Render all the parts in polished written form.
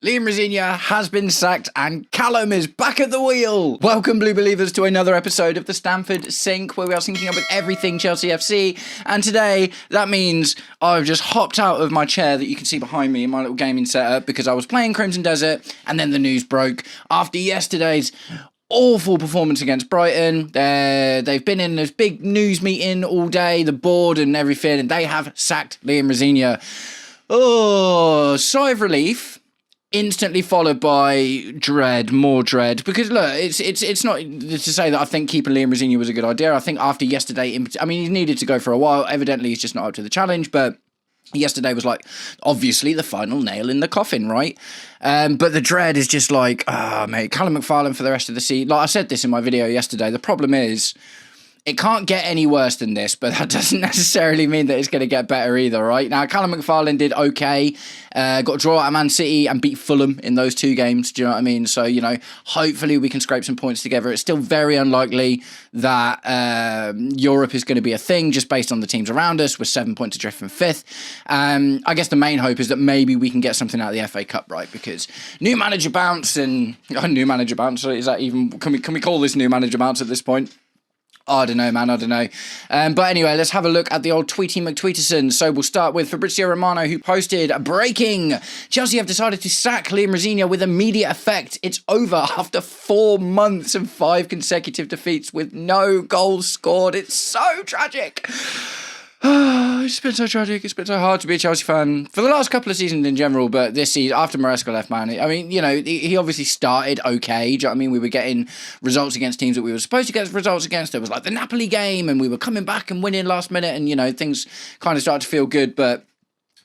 Liam Rosenior has been sacked and Callum is back at the wheel. Welcome, Blue Believers, to another episode of the Stamford Sync, where we are syncing up with everything Chelsea FC. And today, that means I've just hopped out of my chair that you can see behind me in my little gaming setup because I was playing Crimson Desert and then the news broke after yesterday's awful performance against Brighton. They've been in this big news meeting all day, the board and everything, and they have sacked Liam Rosenior. Oh, sigh of relief. Instantly followed by dread, more dread. Because look, it's not to say that I think keeping Liam Rosenior was a good idea. I think after yesterday, he needed to go for a while. Evidently, he's just not up to the challenge. But yesterday was like obviously the final nail in the coffin, right? But the dread is just like, mate, Callum McFarlane for the rest of the season. Like I said this in my video yesterday. The problem is, it can't get any worse than this, but that doesn't necessarily mean that it's going to get better either, right? Now, Callum McFarlane did okay, got a draw at Man City and beat Fulham in those two games, do you know what I mean? So, hopefully we can scrape some points together. It's still very unlikely that Europe is going to be a thing just based on the teams around us. We're 7 points adrift from fifth. I guess the main hope is that maybe we can get something out of the FA Cup, right? Because new manager bounce and... new manager bounce, is that even... Can we call this new manager bounce at this point? I don't know, man. I don't know. But anyway, let's have a look at the old Tweety McTweeterson. So we'll start with Fabrizio Romano, who posted, breaking: Chelsea have decided to sack Liam Rosenior with immediate effect. It's over after 4 months and 5 consecutive defeats with no goals scored. It's so tragic. It's been so tragic. It's been so hard to be a Chelsea fan for the last couple of seasons in general, but this season, after Maresca left, man, he obviously started okay. Do you know what I mean? We were getting results against teams that we were supposed to get results against. There was like the Napoli game, and we were coming back and winning last minute, and, things kind of started to feel good, but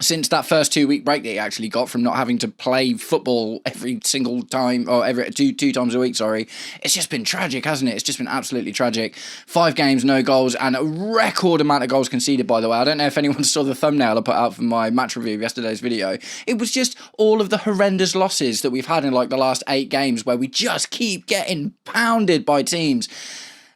since that first 2-week break that he actually got from not having to play football every single time, or every two times a week, it's just been tragic, hasn't it? It's just been absolutely tragic. 5 games, no goals, and a record amount of goals conceded, by the way. I don't know if anyone saw the thumbnail I put out for my match review of yesterday's video. It was just all of the horrendous losses that we've had in like the last 8 games where we just keep getting pounded by teams.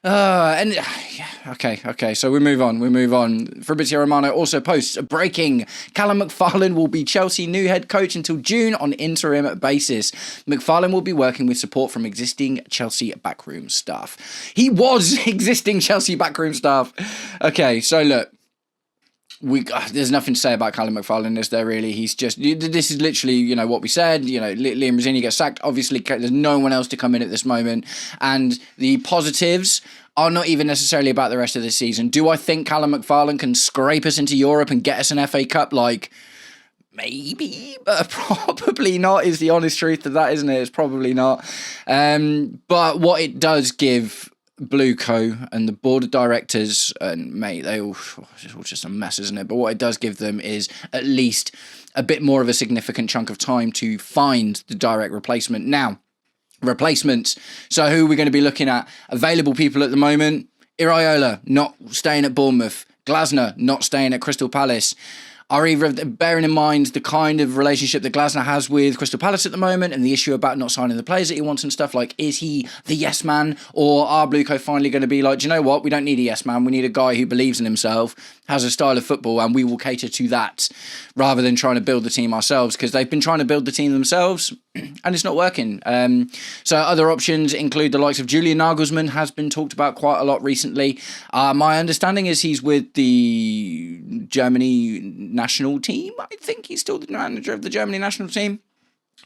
Okay, so we move on. Fabrizio Romano also posts, breaking: Callum McFarlane will be Chelsea new head coach until June on interim basis. McFarlane will be working with support from existing Chelsea backroom staff. He was existing Chelsea backroom staff. Okay, so look. There's nothing to say about Callum McFarlane, is there really? This is literally, what we said. Liam Rosenior gets sacked. Obviously, there's no one else to come in at this moment. And the positives are not even necessarily about the rest of the season. Do I think Callum McFarlane can scrape us into Europe and get us an FA Cup? Maybe, but probably not, is the honest truth of that, isn't it? It's probably not. But what it does give Blueco and the board of directors, and mate, it's all just a mess, isn't it? But what it does give them is at least a bit more of a significant chunk of time to find the direct replacement. Now, replacements. So who are we going to be looking at? Available people at the moment: Iraola, not staying at Bournemouth; Glasner, not staying at Crystal Palace. Bearing in mind the kind of relationship that Glasner has with Crystal Palace at the moment and the issue about not signing the players that he wants and stuff, is he the yes man, or are Blueco finally going to be like, do you know what, we don't need a yes man, we need a guy who believes in himself, has a style of football, and we will cater to that, rather than trying to build the team ourselves, because they've been trying to build the team themselves and it's not working. So other options include the likes of Julian Nagelsmann, has been talked about quite a lot recently. My understanding is he's with the Germany national team. I think he's still the manager of the Germany national team.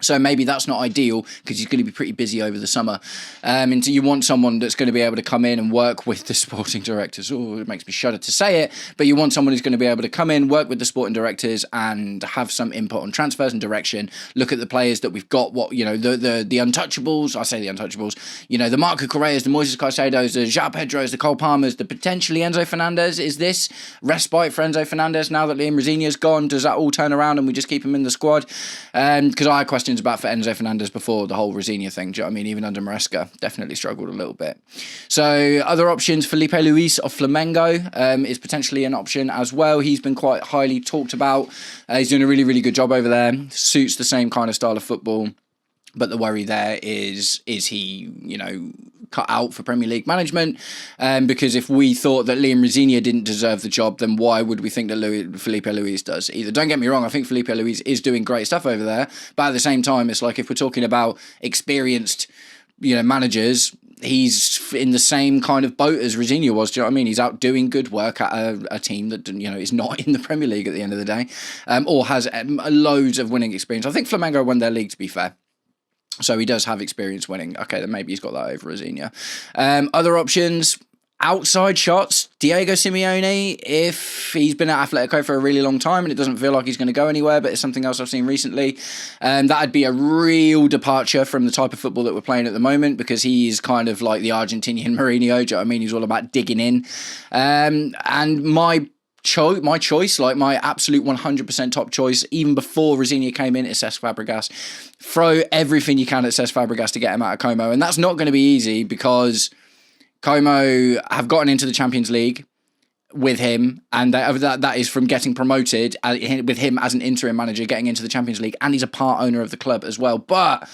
So maybe that's not ideal because he's going to be pretty busy over the summer. And so you want someone that's going to be able to come in and work with the sporting directors. Oh, it makes me shudder to say it. But you want someone who's going to be able to come in, work with the sporting directors and have some input on transfers and direction. Look at the players that we've got, the untouchables. I say the untouchables. The Marco Correas, the Moises Caicedos, the João Pedros, the Cole Palmers, the potentially Enzo Fernandez. Is this respite for Enzo Fernandez now that Liam Rosenior's gone? Does that all turn around and we just keep him in the squad? Because I had questions about for Enzo Fernandez before the whole Rosenior thing. Do you know what I mean? Even under Maresca, definitely struggled a little bit. So other options: Felipe Luis of Flamengo is potentially an option as well. He's been quite highly talked about. He's doing a really, really good job over there. Suits the same kind of style of football. But the worry there is he, cut out for Premier League management? Because if we thought that Liam Rosenior didn't deserve the job, then why would we think that Felipe Luis does? Either. Don't get me wrong, I think Felipe Luis is doing great stuff over there, but at the same time, it's like if we're talking about experienced, managers, he's in the same kind of boat as Rosenior was. Do you know what I mean? He's out doing good work at a team that is not in the Premier League at the end of the day, or has loads of winning experience. I think Flamengo won their league, to be fair. So he does have experience winning. Okay, then maybe he's got that over Rosenior. Other options, outside shots, Diego Simeone, if he's been at Atletico for a really long time and it doesn't feel like he's going to go anywhere, but it's something else I've seen recently, that'd be a real departure from the type of football that we're playing at the moment, because he is kind of like the Argentinian Mourinho, do you know what I mean? He's all about digging in. And my choice, like my absolute 100% top choice, even before Rosenior came in, is Cesc Fabregas. Throw everything you can at Cesc Fabregas to get him out of Como, and that's not going to be easy because Como have gotten into the Champions League with him, and that is from getting promoted with him as an interim manager, getting into the Champions League, and he's a part owner of the club as well. But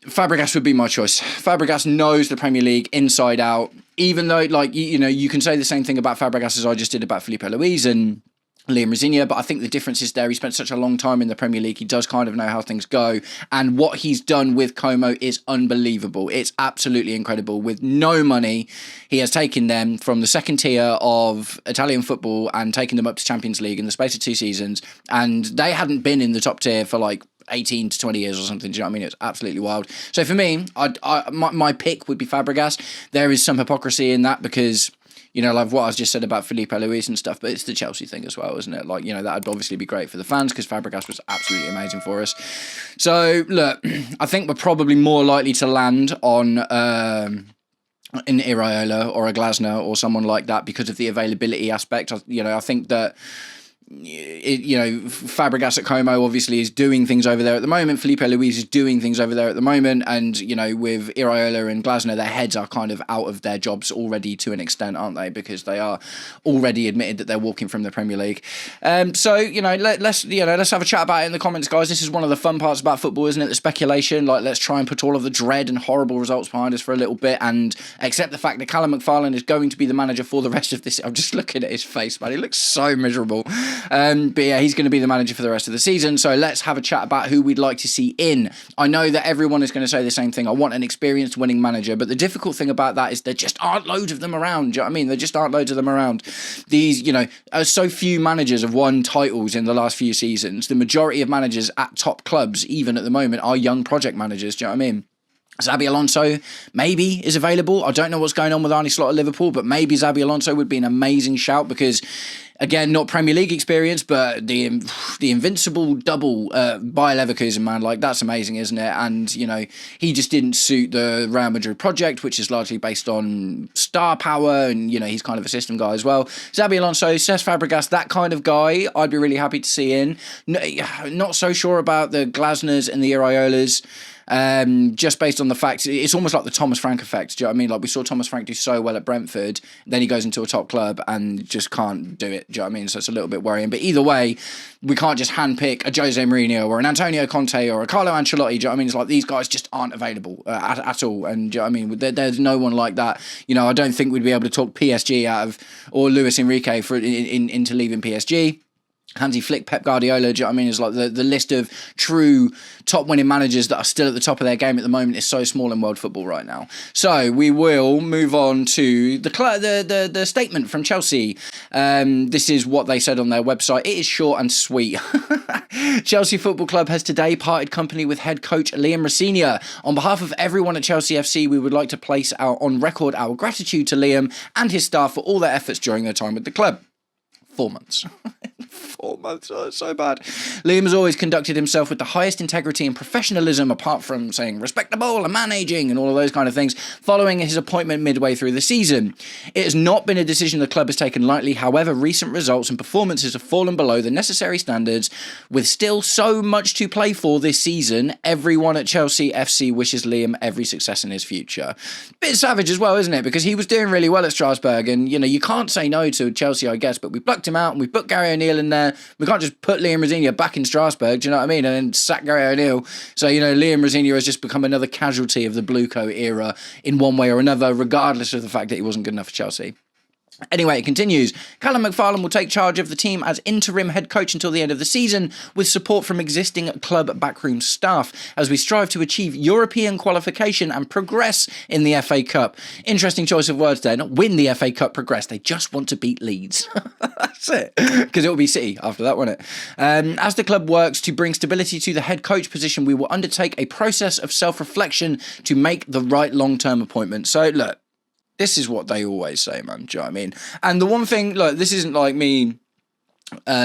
Fabregas would be my choice. Fabregas knows the Premier League inside out, even though, like, you can say the same thing about Fabregas as I just did about Felipe Luis and Liam Rosenior, but I think the difference is there. He spent such a long time in the Premier League. He does kind of know how things go. And what he's done with Como is unbelievable. It's absolutely incredible. With no money, he has taken them from the second tier of Italian football and taken them up to Champions League in the space of 2 seasons. And they hadn't been in the top tier for like 18 to 20 years or something. Do you know what I mean? It's absolutely wild. So for me, my pick would be Fabregas. There is some hypocrisy in that because, like what I just said about Felipe Luis and stuff, but it's the Chelsea thing as well, isn't it? Like, that'd obviously be great for the fans because Fabregas was absolutely amazing for us. So, look, I think we're probably more likely to land on an Iraola or a Glasner or someone like that because of the availability aspect. I think that Fabregas at Como obviously is doing things over there at the moment. Felipe Luis is doing things over there at the moment, and with Iraola and Glasner, their heads are kind of out of their jobs already to an extent, aren't they? Because they are already admitted that they're walking from the Premier League. Let's have a chat about it in the comments, guys. This is one of the fun parts about football, isn't it? The speculation. Like, let's try and put all of the dread and horrible results behind us for a little bit, and accept the fact that Callum McFarlane is going to be the manager for the rest of this. I'm just looking at his face, man. He looks so miserable. But yeah, he's going to be the manager for the rest of the season. So let's have a chat about who we'd like to see in. I know that everyone is going to say the same thing. I want an experienced winning manager. But the difficult thing about that is there just aren't loads of them around. Do you know what I mean? There just aren't loads of them around. These, so few managers have won titles in the last few seasons. The majority of managers at top clubs, even at the moment, are young project managers. Do you know what I mean? Xabi Alonso maybe is available. I don't know what's going on with Arne Slot at Liverpool, but maybe Xabi Alonso would be an amazing shout because, again, not Premier League experience, but the invincible double by Leverkusen, man, like that's amazing, isn't it? And, he just didn't suit the Real Madrid project, which is largely based on star power, and, he's kind of a system guy as well. Xabi Alonso, Cesc Fabregas, that kind of guy, I'd be really happy to see in. Not so sure about the Glasners and the Iraolas. Just based on the fact it's almost like the Thomas Frank effect. Do you know what I mean? Like, we saw Thomas Frank do so well at Brentford, then he goes into a top club and just can't do it. Do you know what I mean? So it's a little bit worrying. But either way, we can't just handpick a Jose Mourinho or an Antonio Conte or a Carlo Ancelotti. Do you know what I mean? It's like these guys just aren't available at all. And do you know what I mean? There's no one like that. I don't think we'd be able to talk PSG out of, or Luis Enrique into leaving PSG. Hansi Flick, Pep Guardiola, do you know what I mean? It's like the list of true top winning managers that are still at the top of their game at the moment is so small in world football right now. So we will move on to the statement from Chelsea. This is what they said on their website. It is short and sweet. Chelsea Football Club has today parted company with head coach Liam Rosenior. On behalf of everyone at Chelsea FC, we would like to place on record our gratitude to Liam and his staff for all their efforts during their time with the club. 4 months. 4 months, oh, it's so bad. Liam has always conducted himself with the highest integrity and professionalism, apart from saying respectable and managing and all of those kind of things, following his appointment midway through the season. It has not been a decision the club has taken lightly. However, recent results and performances have fallen below the necessary standards. With still so much to play for this season, everyone at Chelsea FC wishes Liam every success in his future. Bit savage as well, isn't it? Because he was doing really well at Strasbourg, and, you can't say no to Chelsea, I guess, but we plucked him out and we put Gary O'Neill in in there. We can't just put Liam Rosenior back in Strasbourg, do you know what I mean? And then sack Gary O'Neill. So, Liam Rosenior has just become another casualty of the Blue Coat era in one way or another, regardless of the fact that he wasn't good enough for Chelsea. Anyway, it continues. Callum McFarlane will take charge of the team as interim head coach until the end of the season, with support from existing club backroom staff, as we strive to achieve European qualification and progress in the FA Cup. Interesting choice of words there. Not win the FA Cup, progress. They just want to beat Leeds. That's it. Because it will be City after that, won't it? As the club works to bring stability to the head coach position, we will undertake a process of self-reflection to make the right long-term appointment. So, look. This is what they always say, man. Do you know what I mean? And the one thing, look, this isn't like me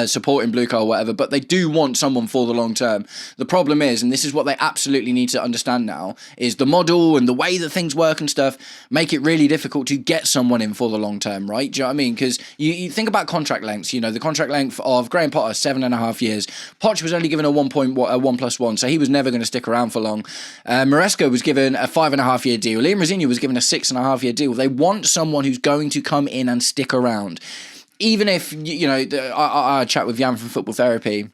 supporting Blue Coat or whatever, but they do want someone for the long term. The problem is, and this is what they absolutely need to understand now, is the model and the way that things work and stuff make it really difficult to get someone in for the long term, right? Do you know what I mean? Because you think about contract lengths, the contract length of Graham Potter, 7.5 years. Poch was only given a 1+1, so he was never going to stick around for long. Maresca was given a 5.5 year deal. Liam Rosenior was given a 6.5 year deal. They want someone who's going to come in and stick around. Even if, I chat with Jan from Football Therapy,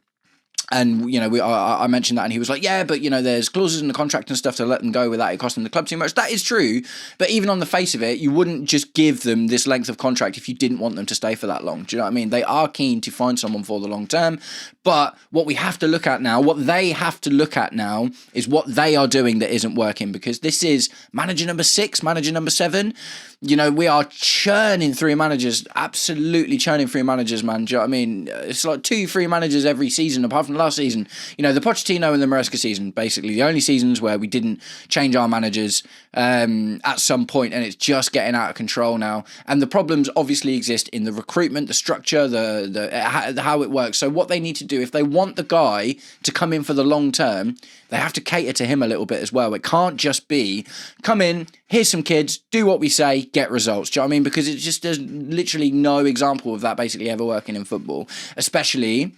and, I mentioned that, and he was like, yeah, but, there's clauses in the contract and stuff to let them go without it costing the club too much. That is true, but even on the face of it, you wouldn't just give them this length of contract if you didn't want them to stay for that long. Do you know what I mean? They are keen to find someone for the long term, but what we have to look at now, what they have to look at now, is what they are doing that isn't working, because this is manager number 6, manager number 7. We are churning through managers, absolutely churning through managers, man. Do you know what I mean? It's like 2-3 managers every season, apart from last season. The Pochettino and the Maresca season, basically the only seasons where we didn't change our managers at some point, and it's just getting out of control now. And the problems obviously exist in the recruitment, the structure, the how it works. So what they need to do, if they want the guy to come in for the long term, they have to cater to him a little bit as well. It can't just be, come in, here's some kids, do what we say, get results. Do you know what I mean? Because it just there's literally no example of that basically ever working in football, especially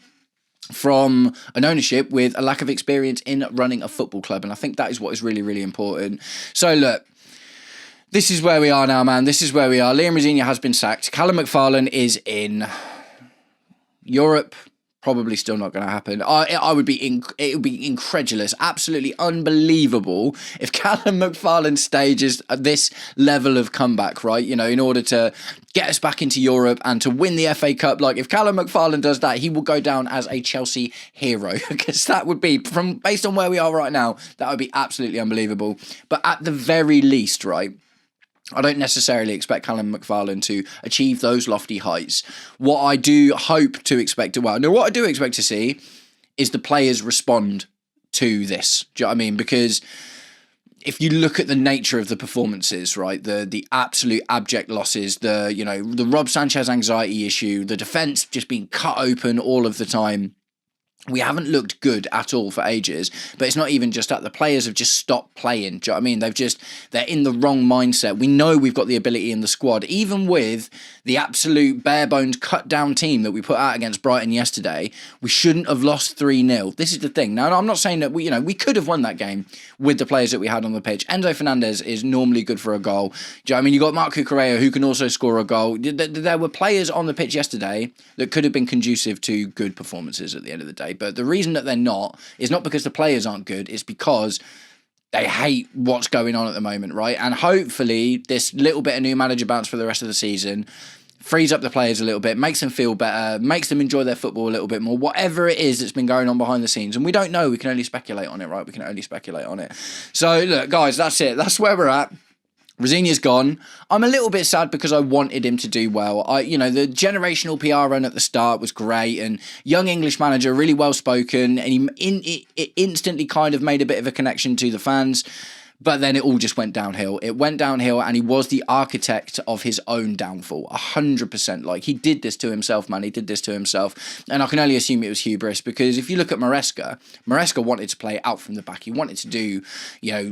from an ownership with a lack of experience in running a football club. And I think that is what is really, really important. So look, this is where we are now, man. This is where we are. Liam Rosenior has been sacked. Callum McFarlane is in Europe. Probably still not going to happen. It would be incredulous, absolutely unbelievable if Callum McFarlane stages this level of comeback, right? In order to get us back into Europe and to win the FA Cup. Like, if Callum McFarlane does that, he will go down as a Chelsea hero, because that would be, based on where we are right now, that would be absolutely unbelievable. But at the very least, right, I don't necessarily expect Callum McFarlane to achieve those lofty heights. What I do hope to expect, what I do expect to see is the players respond to this. Do you know what I mean? Because if you look at the nature of the performances, right, the absolute abject losses, the Rob Sanchez anxiety issue, the defence just being cut open all of the time. We haven't looked good at all for ages, but it's not even just that. The players have just stopped playing. Do you know what I mean? They're in the wrong mindset. We know we've got the ability in the squad, even with the absolute bare bones cut down team that we put out against Brighton yesterday. We shouldn't have lost 3-0. This is the thing. Now, I'm not saying that we could have won that game with the players that we had on the pitch. Enzo Fernandez is normally good for a goal. Do you know what I mean? You got Marc Cucurella, who can also score a goal. There were players on the pitch yesterday that could have been conducive to good performances at the end of the day. But the reason that they're not is not because the players aren't good, it's because they hate what's going on at the moment, right? And hopefully this little bit of new manager bounce for the rest of the season frees up the players a little bit, makes them feel better, makes them enjoy their football a little bit more, whatever it is that's been going on behind the scenes. And we don't know, we can only speculate on it, right? We can only speculate on it. So look, guys, that's it. That's where we're at. Rosenior's gone. I'm a little bit sad because I wanted him to do well. The generational PR run at the start was great, and young English manager, really well spoken, and he instantly kind of made a bit of a connection to the fans. But then it all just went downhill. It went downhill, and he was the architect of his own downfall, 100%. Like, he did this to himself, man. He did this to himself. And I can only assume it was hubris, because if you look at Maresca wanted to play out from the back. He wanted to do,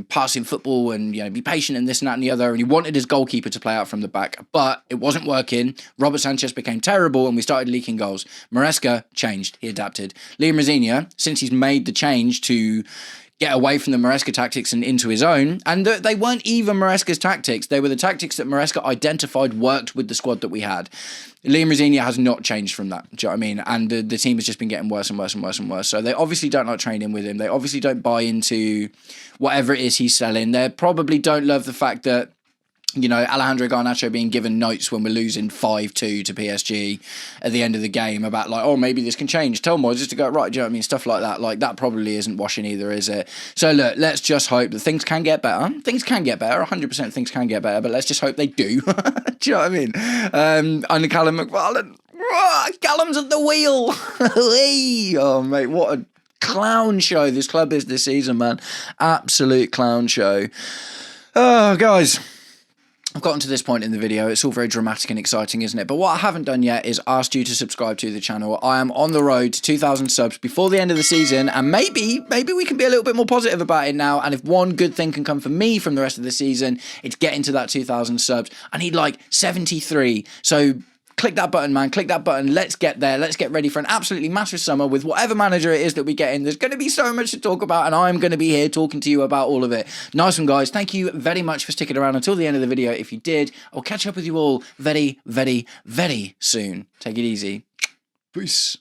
passing football and, be patient and this and that and the other. And he wanted his goalkeeper to play out from the back. But it wasn't working. Robert Sanchez became terrible, and we started leaking goals. Maresca changed. He adapted. Liam Rosenior, since he's made the change to get away from the Maresca tactics and into his own. And they weren't even Maresca's tactics. They were the tactics that Maresca identified worked with the squad that we had. Liam Rosenior has not changed from that. Do you know what I mean? And the team has just been getting worse and worse and worse and worse. So they obviously don't like training with him. They obviously don't buy into whatever it is he's selling. They probably don't love the fact that, you know, Alejandro Garnacho being given notes when we're losing 5-2 to PSG at the end of the game about like, oh, maybe this can change. Tell Moyes just to go right. Do you know what I mean? Stuff like that. Like, that probably isn't washing either, is it? So look, let's just hope that things can get better. Things can get better. 100% things can get better, but let's just hope they do. Do you know what I mean? And Callum McFarlane, Callum's at the wheel. Oh, mate, what a clown show this club is this season, man. Absolute clown show. Oh, guys. I've gotten to this point in the video. It's all very dramatic and exciting, isn't it? But what I haven't done yet is asked you to subscribe to the channel. I am on the road to 2,000 subs before the end of the season, and maybe we can be a little bit more positive about it now. And if one good thing can come for me from the rest of the season, it's getting to that 2,000 subs. I need like 73. So click that button, man. Click that button. Let's get there. Let's get ready for an absolutely massive summer with whatever manager it is that we get in. There's going to be so much to talk about, and I'm going to be here talking to you about all of it. Nice one, guys. Thank you very much for sticking around until the end of the video. If you did, I'll catch up with you all very, very, very soon. Take it easy. Peace.